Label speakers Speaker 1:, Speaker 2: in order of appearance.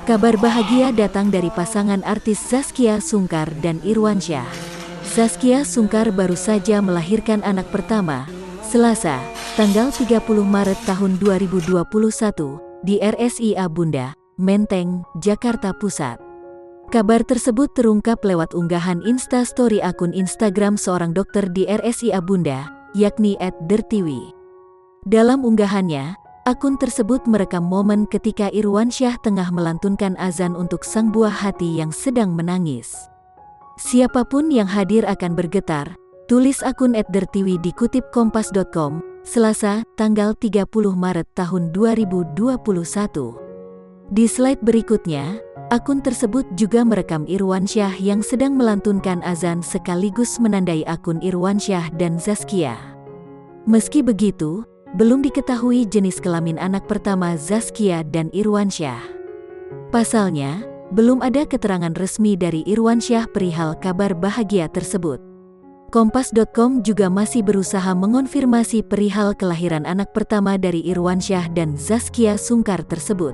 Speaker 1: Kabar bahagia datang dari pasangan artis Zaskia Sungkar dan Irwansyah. Zaskia Sungkar baru saja melahirkan anak pertama, Selasa, tanggal 30 Maret tahun 2021, di RSIA Bunda, Menteng, Jakarta Pusat. Kabar tersebut terungkap lewat unggahan Instastory akun Instagram seorang dokter di RSIA Bunda, yakni @dertiwi. Dalam unggahannya, akun tersebut merekam momen ketika Irwansyah tengah melantunkan azan untuk sang buah hati yang sedang menangis. Siapapun yang hadir akan bergetar, tulis akun @dertiwi dikutip kompas.com, Selasa, tanggal 30 Maret tahun 2021. Di slide berikutnya, akun tersebut juga merekam Irwansyah yang sedang melantunkan azan sekaligus menandai akun Irwansyah dan Zaskia. Meski begitu, belum diketahui jenis kelamin anak pertama Zaskia dan Irwansyah. Pasalnya, belum ada keterangan resmi dari Irwansyah perihal kabar bahagia tersebut. Kompas.com juga masih berusaha mengonfirmasi perihal kelahiran anak pertama dari Irwansyah dan Zaskia Sungkar tersebut.